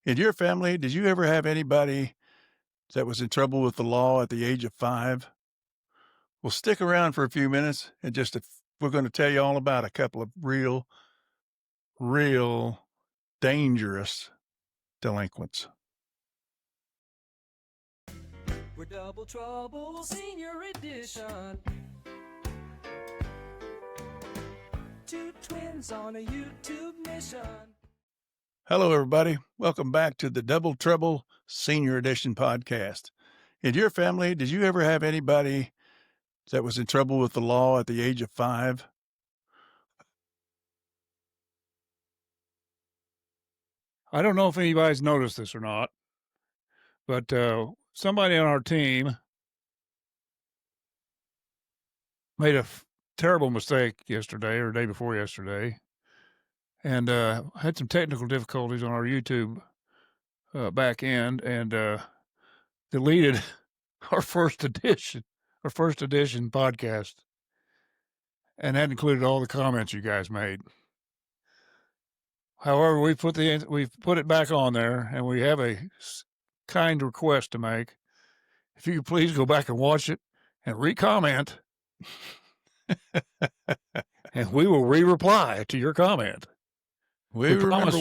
In your family, did you ever have anybody that was in trouble with the law at the age of 5? Well, stick around for a few minutes and we're going to tell you all about a couple of real dangerous delinquents. We're Double Trouble Senior Edition. Two twins on a YouTube mission. Hello, everybody. Welcome back to the Double Trouble Senior Edition podcast. In your family, did you ever have anybody that was in trouble with the law at the age of 5? I don't know if anybody's noticed this or not, but somebody on our team made a terrible mistake yesterday or the day before yesterday and had some technical difficulties on our YouTube back end and deleted our first edition podcast, and that included all the comments you guys made. However, we've put it back on there, and we have a kind request to make. If you could please go back and watch it and re-comment, and we will re-reply to your comment. We remember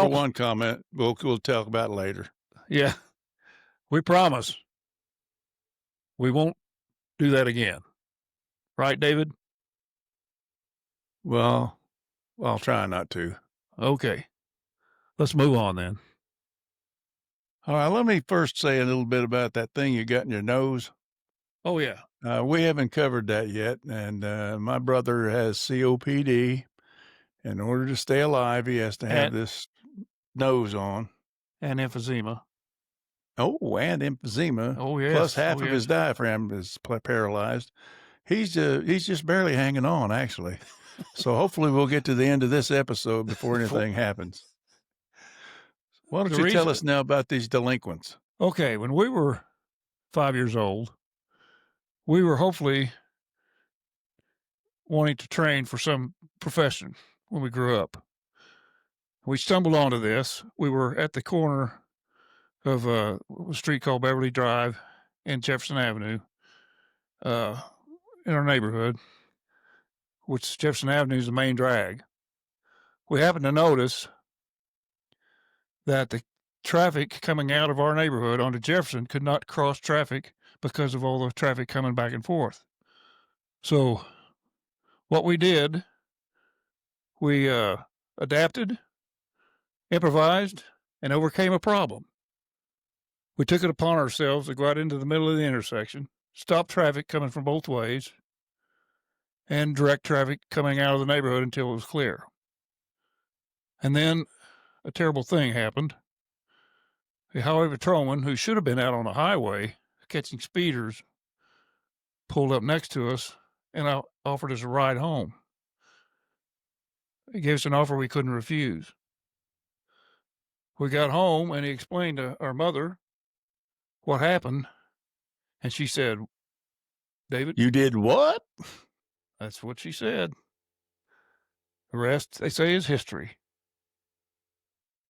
one comment we'll talk about later. Yeah, we promise we won't do that again. Right, David? Well, I'll try not to. Okay. Let's move on then. All right, let me first say a little bit about that thing you got in your nose. Oh, yeah. We haven't covered that yet, and my brother has COPD. In order to stay alive, he has to have this nose on. And emphysema. Oh, and emphysema. Oh, yes. Plus half of his diaphragm is paralyzed. He's just barely hanging on, actually. So hopefully we'll get to the end of this episode before anything happens. Why don't you tell us now about these delinquents? Okay, when we were 5 years old, we were hopefully wanting to train for some profession when we grew up. We stumbled onto this. We were at the corner of a street called Beverly Drive and Jefferson Avenue in our neighborhood, which Jefferson Avenue is the main drag. We happened to notice that the traffic coming out of our neighborhood onto Jefferson could not cross traffic because of all the traffic coming back and forth. So what we did, we adapted, improvised, and overcame a problem. We took it upon ourselves to go out into the middle of the intersection, stop traffic coming from both ways, and direct traffic coming out of the neighborhood until it was clear. And then a terrible thing happened. The highway patrolman, who should have been out on the highway catching speeders, pulled up next to us and offered us a ride home. He gave us an offer we couldn't refuse. We got home and he explained to our mother what happened. And she said, David, you did what? That's what she said. The rest, they say, is history.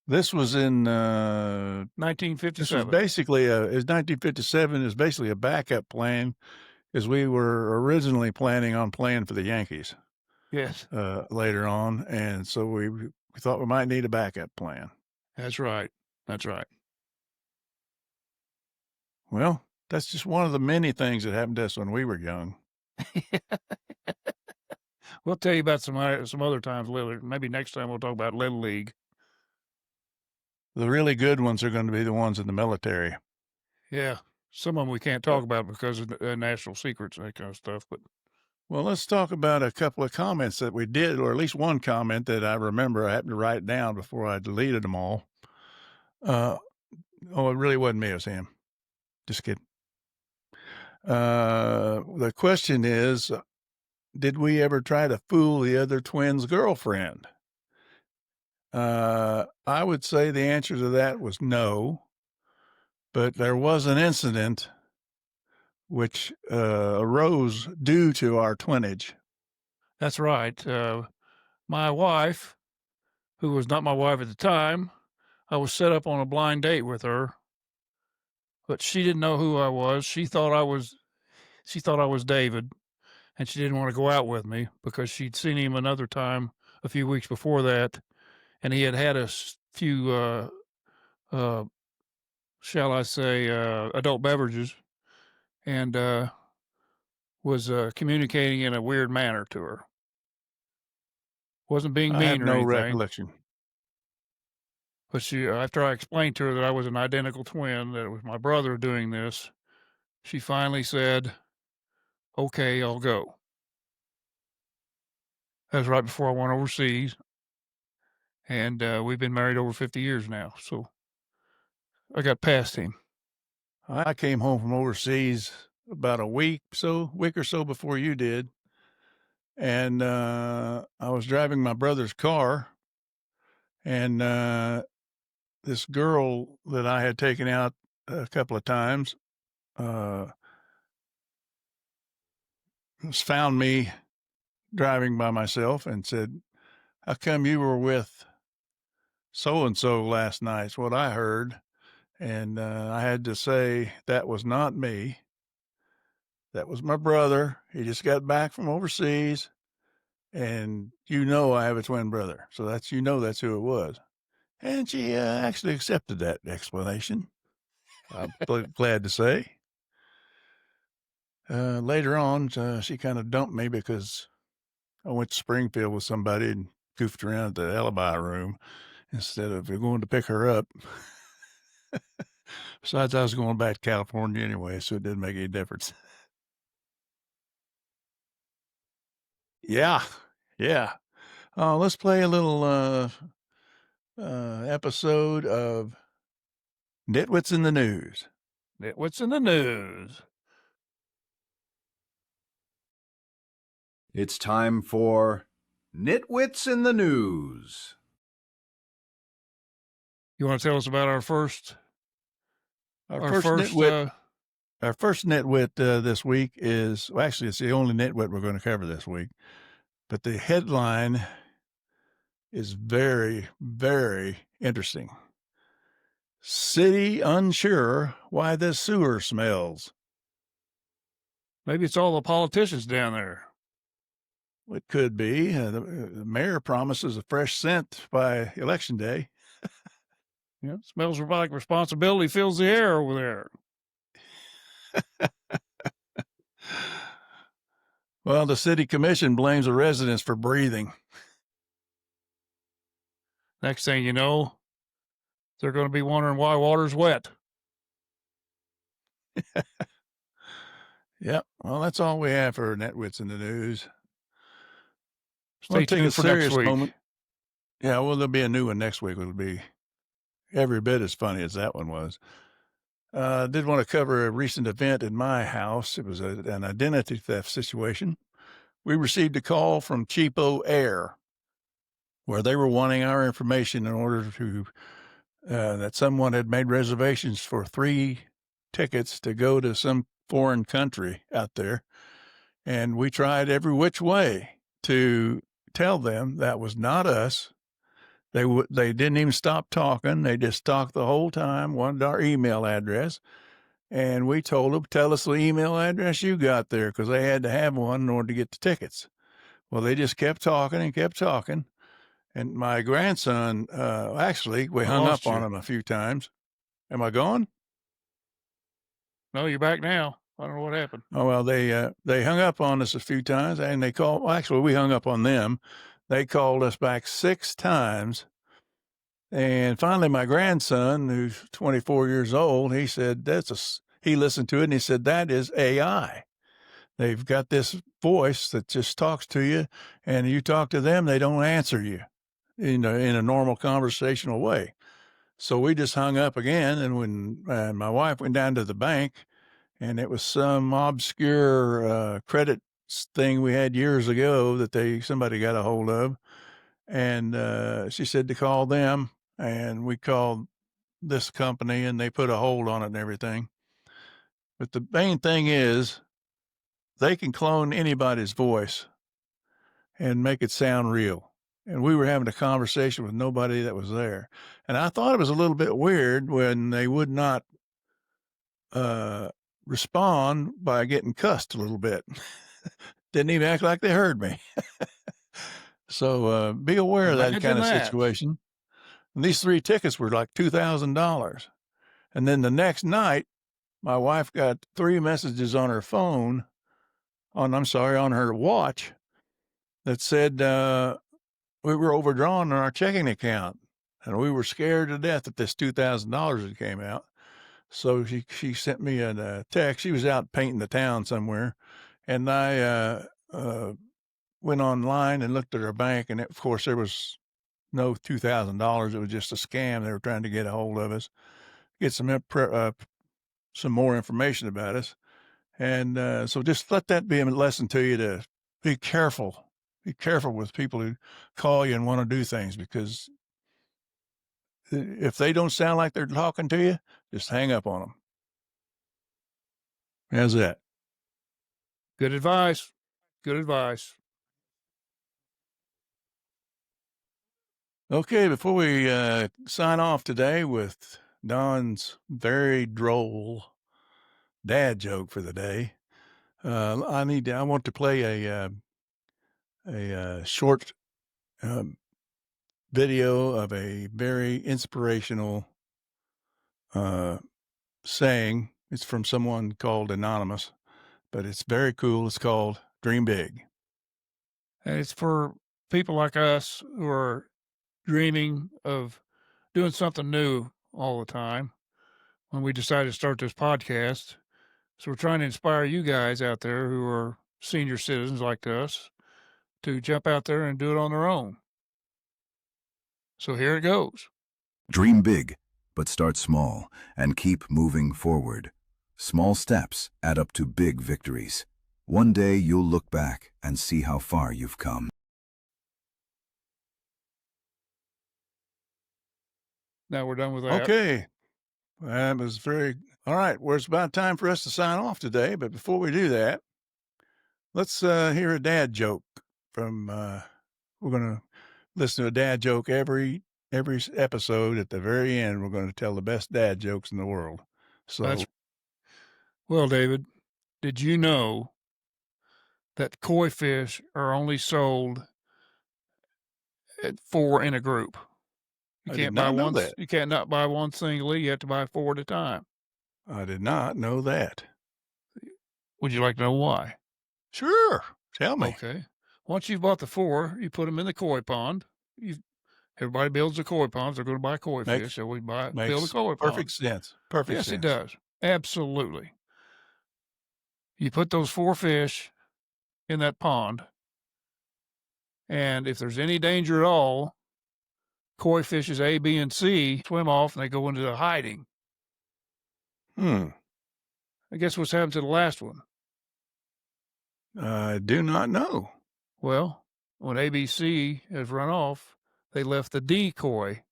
This was in 1957. This was basically 1957 is basically a backup plan, because we were originally planning on playing for the Yankees. Yes. Later on, and so we thought we might need a backup plan. That's right. That's right. Well, that's just one of the many things that happened to us when we were young. We'll tell you about some other times later. Maybe next time we'll talk about Little League. The really good ones are going to be the ones in the military. Yeah. Some of them we can't talk about because of national secrets and that kind of stuff. But well, let's talk about a couple of comments that we did, or at least one comment that I remember. I happened to write down before I deleted them all. It really wasn't me. It was him. Just kidding. The question is, did we ever try to fool the other twin's girlfriend? I would say the answer to that was no, but there was an incident which arose due to our twinage. That's right. My wife, who was not my wife at the time, I was set up on a blind date with her, but she didn't know who I was. She thought I was David, and she didn't want to go out with me because she'd seen him another time a few weeks before that, and he had had a few, uh, shall I say, adult beverages, and was communicating in a weird manner to her. Wasn't being I have mean or no anything, recollection. but she, after I explained to her that I was an identical twin, that it was my brother doing this, she finally said, "Okay, I'll go." That was right before I went overseas, and we've been married over 50 years now, so I got past him. I came home from overseas about a week or so before you did, and I was driving my brother's car, and this girl that I had taken out a couple of times uh, found me driving by myself and said, "How come you were with so and so last night?" It's what I heard. And I had to say, that was not me. That was my brother. He just got back from overseas. And I have a twin brother. So that's who it was. And she actually accepted that explanation. I'm glad to say. Later on, she kind of dumped me because I went to Springfield with somebody and goofed around at the alibi room instead of going to pick her up. Besides, I was going back to California anyway, so it didn't make any difference. Yeah, yeah. Let's play a little episode of Nitwits in the News. What's in the news? It's time for Nitwits in the News. You want to tell us about our first Our first nitwit this week is, well, actually, it's the only nitwit we're going to cover this week. But the headline is very, very interesting. City unsure why the sewer smells. maybe it's all the politicians down there. It could be. The mayor promises a fresh scent by election day. Yeah, smells like responsibility fills the air over there. Well, the city commission blames the residents for breathing. Next thing you know, they're going to be wondering why water's wet. Yep. Well, that's all we have for Netwits in the News. Stay tuned for next week. Moment. Yeah, well, there'll be a new one next week. It'll be every bit as funny as that one was. Did want to cover a recent event in my house. It was an identity theft situation. We received a call from Cheapo Air where they were wanting our information in order to that someone had made reservations for 3 tickets to go to some foreign country out there. And we tried every which way to tell them that was not us. They didn't even stop talking. They just talked the whole time, wanted our email address. And we told them, tell us the email address you got there, because they had to have one in order to get the tickets. Well, they just kept talking and kept talking. And my grandson, actually, we hung up on him a few times. Am I gone? No, you're back now. I don't know what happened. Oh, well, they hung up on us a few times, and they called. Well, actually, we hung up on them. They called us back 6 times. And finally, my grandson, who's 24 years old, he said, he listened to it and he said, that is AI. They've got this voice that just talks to you, and you talk to them, they don't answer you in a normal conversational way. So we just hung up again. And when my wife went down to the bank, and it was some obscure credit thing we had years ago that somebody got a hold of. And she said to call them, and we called this company, and they put a hold on it and everything. But the main thing is they can clone anybody's voice and make it sound real. and we were having a conversation with nobody that was there. And I thought it was a little bit weird when they would not respond by getting cussed a little bit. Didn't even act like they heard me. So be aware of that Imagine kind of that. situation. And these 3 tickets were like $2,000. And then the next night, my wife got 3 messages on her phone, on her watch, that said we were overdrawn on our checking account. And we were scared to death that this $2,000 had came out. So she sent me a text. She was out painting the town somewhere. And I went online and looked at her bank. And of course, there was no $2,000. It was just a scam. They were trying to get a hold of us, get some more information about us. And so just let that be a lesson to you to be careful. Be careful with people who call you and want to do things, because if they don't sound like they're talking to you, just hang up on them. How's that? Good advice. Good advice. Okay, before we sign off today with Don's very droll dad joke for the day, I want to play a short video of a very inspirational saying. It's from someone called Anonymous, but it's very cool. It's called Dream Big. And it's for people like us who are dreaming of doing something new all the time. When we decided to start this podcast, so we're trying to inspire you guys out there who are senior citizens like us to jump out there and do it on their own. So here it goes. Dream big, but start small and keep moving forward. Small steps add up to big victories. One day you'll look back and see how far you've come. Now we're done with that. Okay. That was all right. Well, it's about time for us to sign off today. But before we do that, let's hear a dad joke from, we're going to listen to a dad joke every episode. At the very end, we're going to tell the best dad jokes in the world. So, well, David, did you know that koi fish are only sold at 4 in a group? You I can't did buy not know one. that. You can't not buy one singly. You have to buy 4 at a time. I did not know that. Would you like to know why? Sure. Tell me. Okay. Once you've bought the 4, you put them in the koi pond. Everybody builds a koi pond. They're going to buy koi fish, so we build a koi pond. Perfect sense. Perfect yes, sense. It does. Absolutely. You put those 4 fish in that pond, and if there's any danger at all, koi fishes A, B, and C swim off and they go into the hiding. I guess what's happened to the last one? I do not know. Well, when ABC has run off, they left the decoy.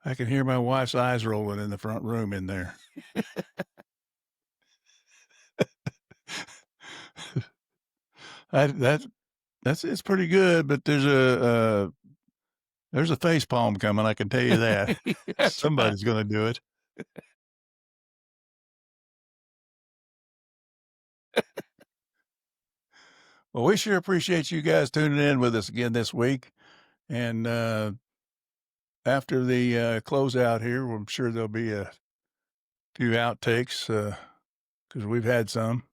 I can hear my wife's eyes rolling in the front room in there. It's pretty good, but there's a face palm coming. I can tell you that. Somebody's going to do it. Well, we sure appreciate you guys tuning in with us again this week. And after the closeout here, I'm sure there'll be a few outtakes because we've had some.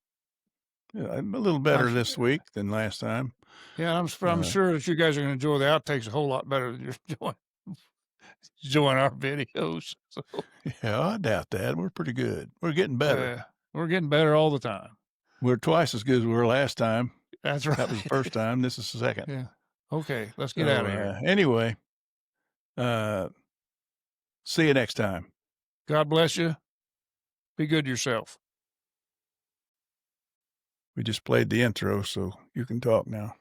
A little better this week than last time. Yeah, I'm sure that you guys are going to enjoy the outtakes a whole lot better than you're enjoying our videos. So. Yeah, I doubt that. We're pretty good. We're getting better. We're getting better all the time. We're twice as good as we were last time. That's right. That was the first time. This is the second. Yeah. Okay, let's get out of here. Anyway, see you next time. God bless you. Be good to yourself. We just played the intro, so you can talk now.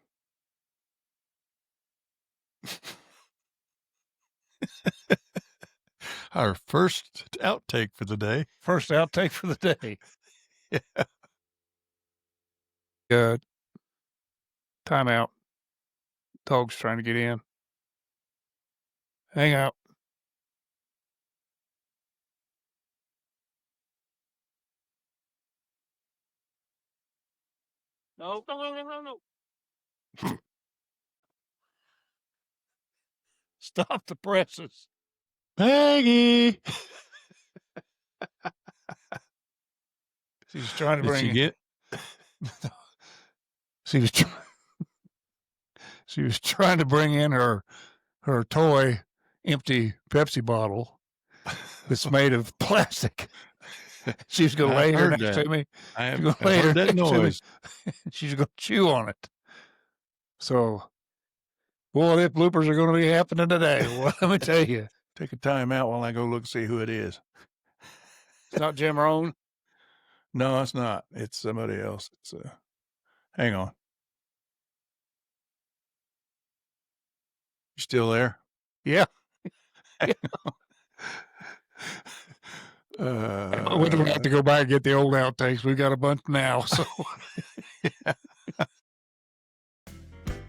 Our first outtake for the day. First outtake for the day. Yeah. Good. Time out. Dog's trying to get in. Hang out. No. Stop the presses. Peggy. She's trying to Did bring she in. get? She was trying to bring in her toy empty Pepsi bottle that's made of plastic. She's going to lay here next to me. I've She's going to lay here heard that next to me. noise. She's going to chew on it. So, boy, the bloopers are going to be happening today. Well, let me tell you. Take a time out while I go look see who it is. It's not Jim Rohn. No, it's not. It's somebody else. It's hang on. You still there? Yeah. We don't have to go back and get the old outtakes. We got a bunch now. So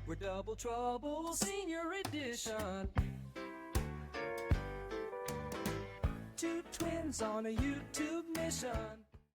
We're Double Trouble Senior Edition. Two twins on a YouTube mission.